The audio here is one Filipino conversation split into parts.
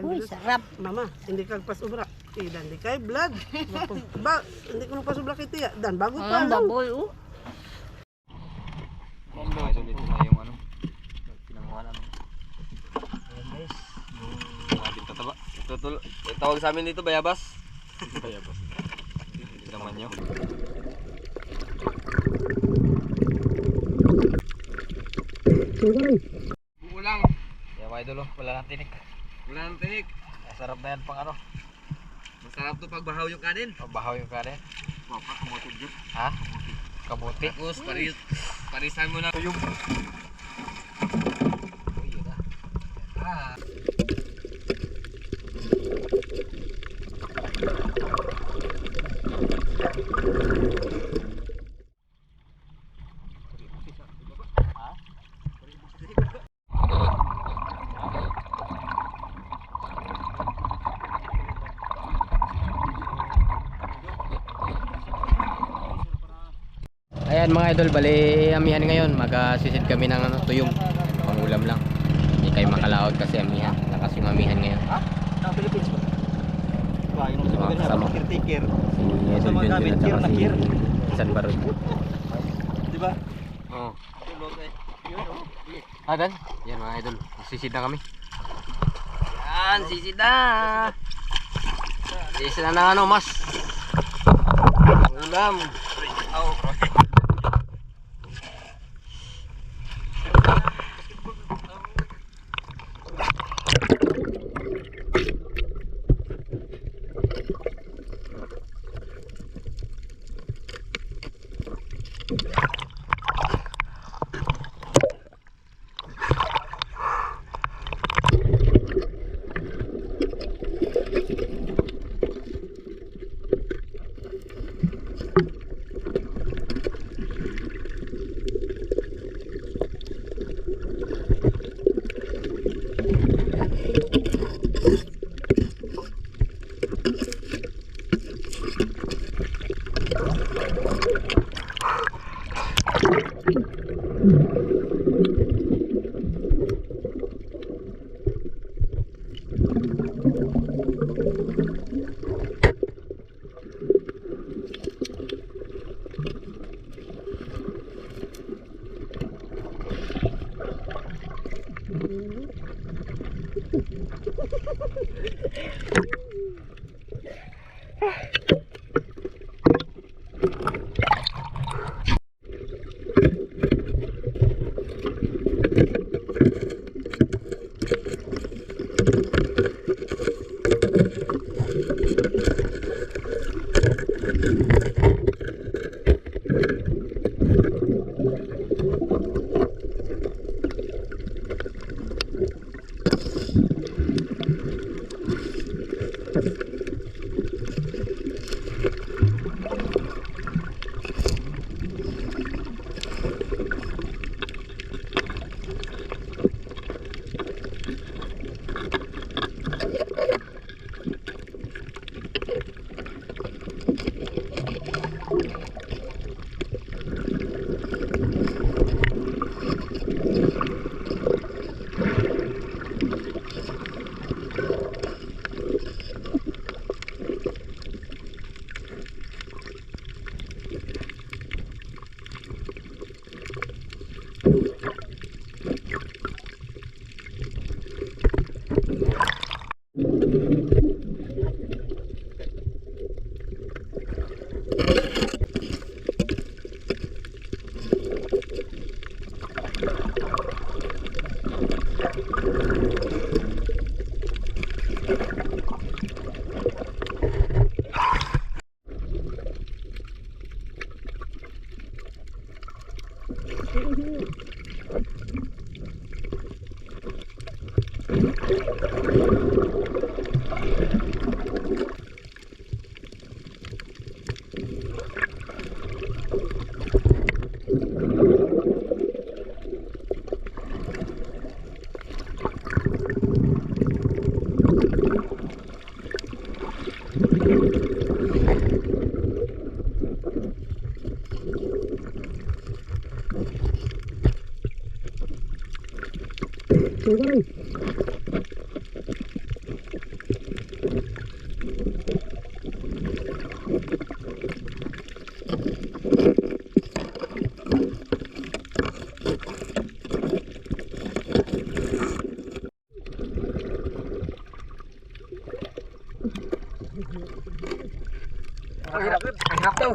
Uy, bilis. sarap. Mama, hindi kag pasubra. Dan di kay blood. Ba, hindi ko pasubra kay tiya. Dan bago pa Ang lang. baboy, oh. Idol, ito na yung ano, pinanguha namin. Ayan guys. Grabe tataba. Tawag sa amin dito, bayabas. Bayabas. Ito naman nyo. Buo lang. Kaya mga idol, wala nang tinik. Wala nang tinik. Masarap na yan pang ano. Masarap to pag bahaw yung kanin. Pag bahaw yung kanin. Wapa, kamote dyan. Ha? Kamote? Tapos, parisan mo na yung... Uy, yun na. Ah. Ayan mga idol, bali amihan ngayon. Mag-sisid kami ng ano, tuyong. Pangulam lang. Hindi kayo makalaot kasi amihan. Lakas yung amihan ngayon. Ha? Sa Philippines ba? Ba, yung Sa mga kasama. caretaker. Si Sa Idol mga Junjun gamit, at kir saka na kir. si San Barod. Di ba? Oo. Tulog eh. Yun oh. Ah, Dan? Yan mga idol. Sisid na kami. Yan, sisid na. Sisid na ng ano, mas. Ulam. Oh, bro. Ang hirap daw.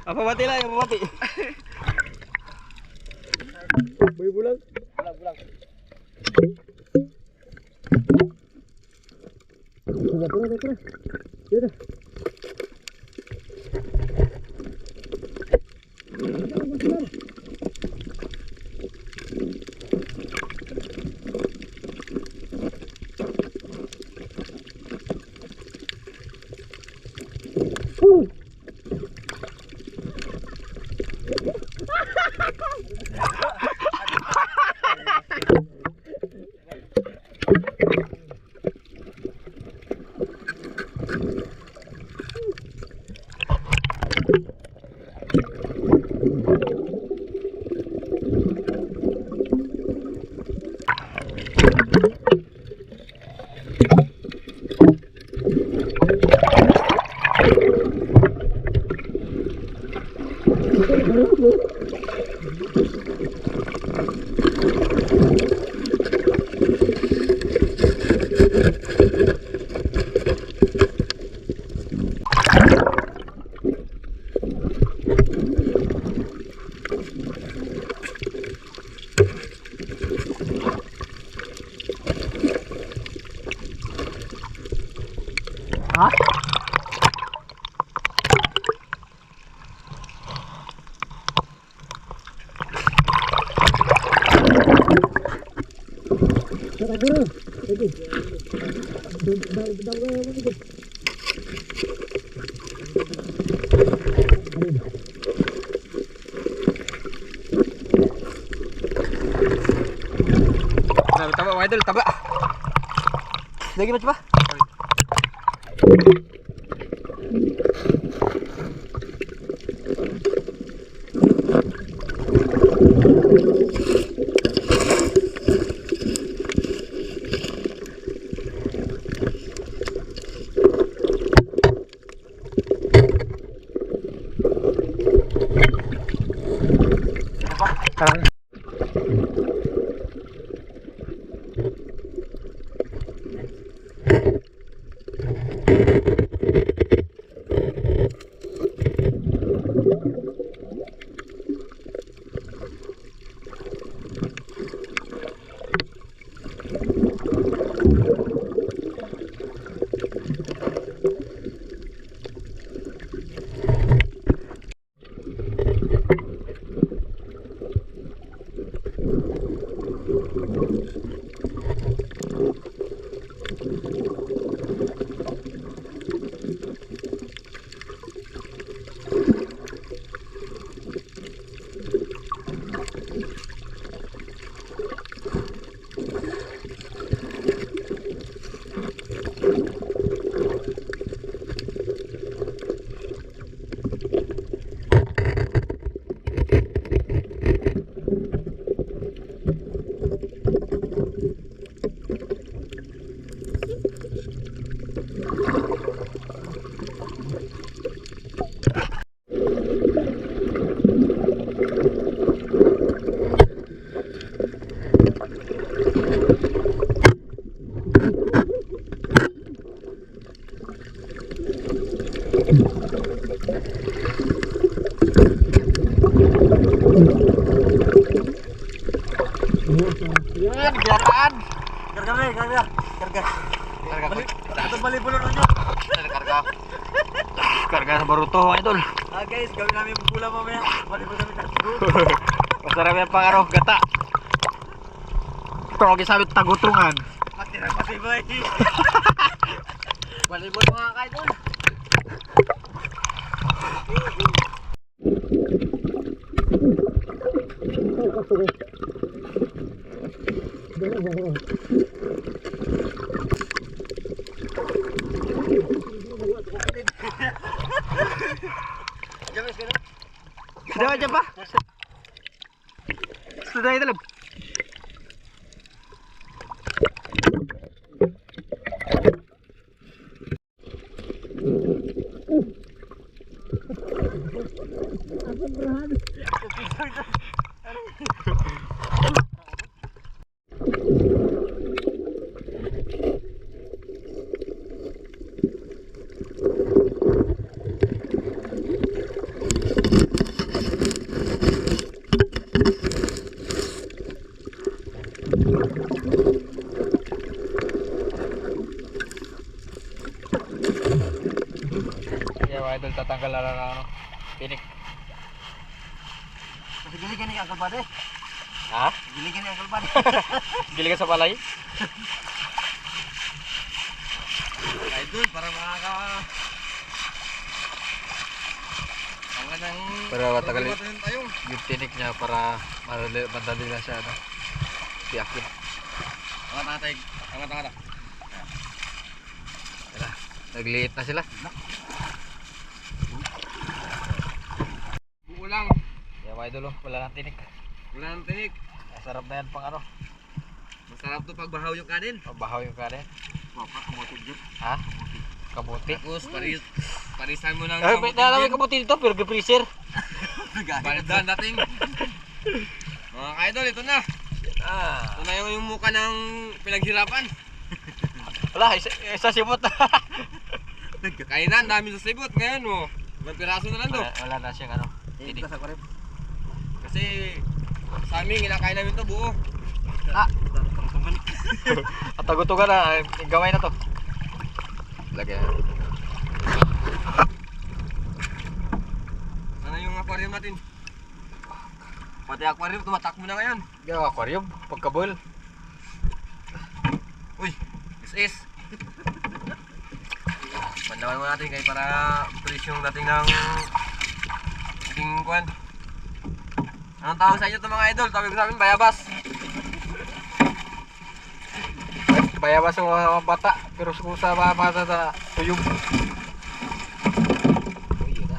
Apa mati lah, apa mati? Boy bulang. Bulang. Sudah. Sudah. Hah? Taba, mga idol, taba. Lagi mo coba. Yan, biarkan. Karga. Ito bali-bulan nyo. Karga sa baruto, idol. Guys, gawin namin bubula mamaya. Bali-bulan namin tatlo. Masarap yan pang gata. Ito ang gisabit tagutungan. Matirang matibay. Bali-bulan mga kaidol. Sudah aja pak. Sudah itu lem. mga idol, tatanggal na lang ano, tinik. Giligan ni Uncle Bade. Ha? Giligan ni Uncle Bade. Giligan sa palay? Idol, para makaka... Ang nang... Para matagal tayo. yung tinik niya para madali na siya, ano, tiyakin. Angat tatay. Angat. Tara, nagliit na sila. Buo lang. Kaya mga idol, wala nang tinik. Wala nang tinik. Sarap na yan pang ano, Masarap to pag bahaw yung kanin. mabahaw yung kanin. Wapa, kamote dyan. Ha? Kabuti. Tapos, parisan mo ng Ay, may nalamay kabuti dito, pero freezer. Balidan dating. Mga ka-idol, ito na. Ito na yung mukha ng pinaghirapan. Wala, isa sibot. Kainan, dami sa sibot. Ngayon mo, may piraso na lang do. Wala na siyang ano, tinik. Kasi sa amin, kinakain namin to buo. At tagutugan na, gamay na to. Lagyan. Sana yung aquarium natin. Pati aquarium, tumatakbo na ngayon. Yung aquarium, pagkaboil. Uy, is. Pandawan mo natin kayo para fresh yung dating ng ating kuwan. Anong tawag sa inyo ito mga idol? Tawag sa amin, bayabas. Bayabas yung mga bata, pero kung sa mga bata sa tuyog. Uy, yun na.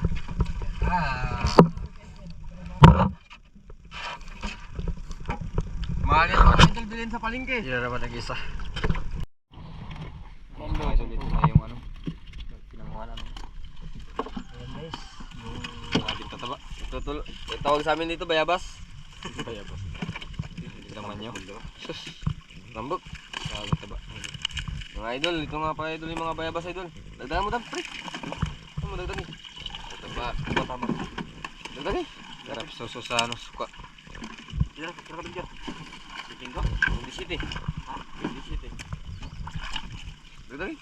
Mahal yan mga idol bilhin sa palengke. Hindi na naman nag-isa. Mga idol, ito na yung ano, pinanguha namin. Ayan guys, yung ating tataba. Tawag sa amin dito, bayabas. Bayabas. Hindi naman nyo. Sus, Lambok. sabi taba. Mga idol, ito nga pa idol yung mga bayabas idol. Dagdagan mo dam, pre. Ano mo dagdagan? Tataba. Tama. Dagdagan. Sarap suso sa ano, suka. Kira ka bigyan. Tingko. Hindi city. Ha? Hindi city. Dagdagan.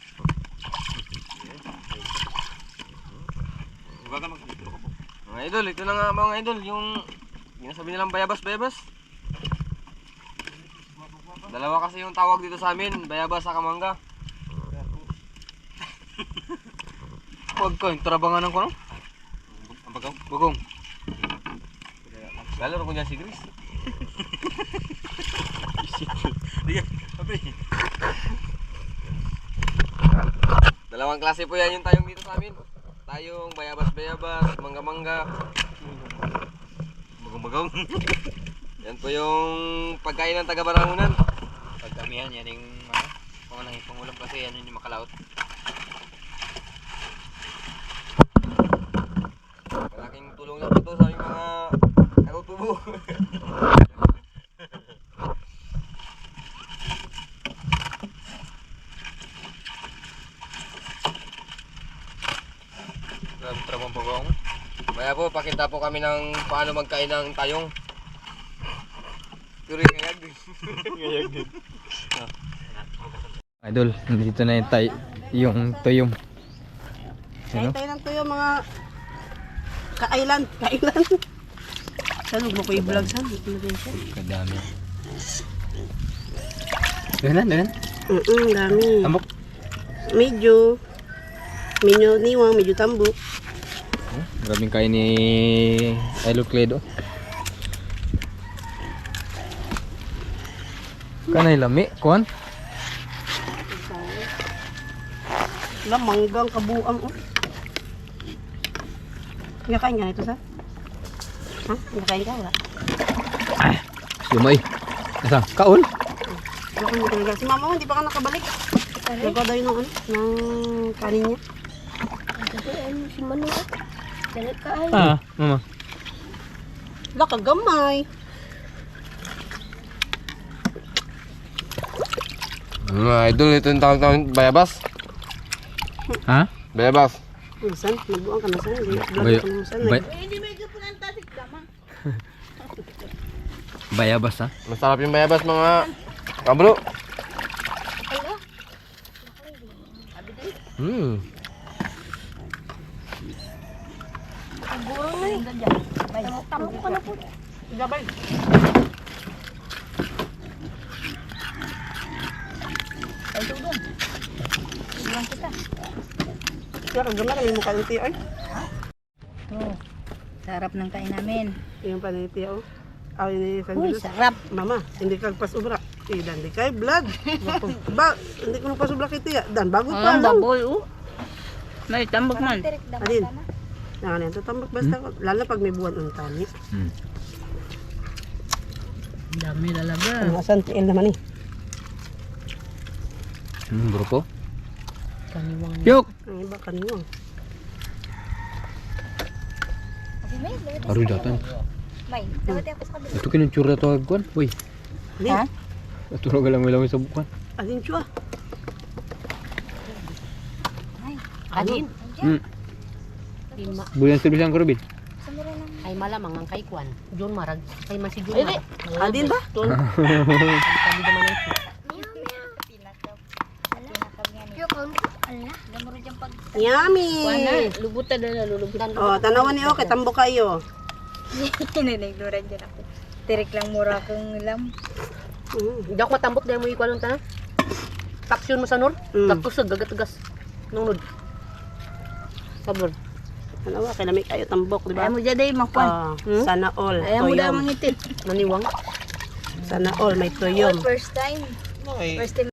Baga magdito ko po. Mga idol, ito na nga mga idol, yung sinasabi nilang bayabas. Dalawa kasi yung tawag dito sa amin, bayabas sa kamangga. Huwag ko, yung trabangan ko no? Ang bagaw? Bugong. Lalo rin ko dyan si Gris. Sige, sabi. Dalawang klase po yan yung tayong dito sa amin. Tayong bayabas, mangga-mangga. Bagong-bagong. Yan po yung pagkain ng taga-Barangunan. Pagdamihan yan yung ano, pangunahing pangulam kasi yan yung makalaot. Malaking tulong na po ito sa aming mga karutubo. Grabe trabang bugong. Kaya po, pakita po kami ng paano magkain ng tayong. Turi ngayag. Ngayag din. Idol, nandito na yung tuyong. Kain tayo ng tuyo mga kailan. Saan mo ko i-vlog saan? Kadami. Dagan. Dami. Tambok. Medyo niwang, medyo tambok. Grabing kain ni Elo Cledo. Kanay lami, kuan? Wala, manggang kabuang. Oh. Nakain ka na ito sa? Ha? Nakain ka wala? Sumay. Asa? Kaon? Wala kang talaga. Si mama mo, hindi pa ka nakabalik. Nagawa daw yun ng kanin niya. Si Manu dalit ka ay. Mama. Wala ka gamay. Mga idol, ito yung tawag bayabas. Ha? Bayabas. Saan? Nagbuang ka na saan? Bay- Vlog ka na saan? bay- Bayabas ha? Masarap yung bayabas mga kabro. Tamok ka na po. Gabay. Ay, doon. Iwan kita. Kaya gamay kami mukha ng tiyo. Ito. Sarap ng kain namin. Yung pa ni tiyo. Ay, ni San Uy, Judas. sarap. Mama, hindi ka pasubra. Dan, di kay vlog. Ba, hindi ko pasubra kay tiya. Dan, bago pa lang. baboy, oh. May tambak man. Alin? Nangan yan, tutambak basta. Lalo pag may buwan ng tani. Dami talaga. Ang asan, tiil naman eh. Grupo. Kaniwang. Yuk! Ang iba kanyo. Aroy datang. May, dapat ako sa kabila. Ito kinutsura to agkuan. Uy, Ha? ito na galang sa bukan. Alin chua? Adin, Bulan servisan ko Robin. ay malamang ang kay Kwan. John Marag, kay man si John Ay, Marag. Alin ba? Sabi naman ang Yummy! Lubutan na lulubutan. Oh, tanawan niyo, kay tambo kayo. Kinanigluran dyan ako. Tirik lang mura kong ilam. Hindi ako matambok dahil mo ikuha ng tanan. Taksyon mo sa nor, takusag, gagatugas. Nunod. Sabor. Tanawa, kay lamig kayo tambok, di ba? Ayaw mo dyan dahil makwan. Sana all, Ayaw mo dahil tuyom. mangitin. Maniwang. Sana all, may tuyom. First time. First time.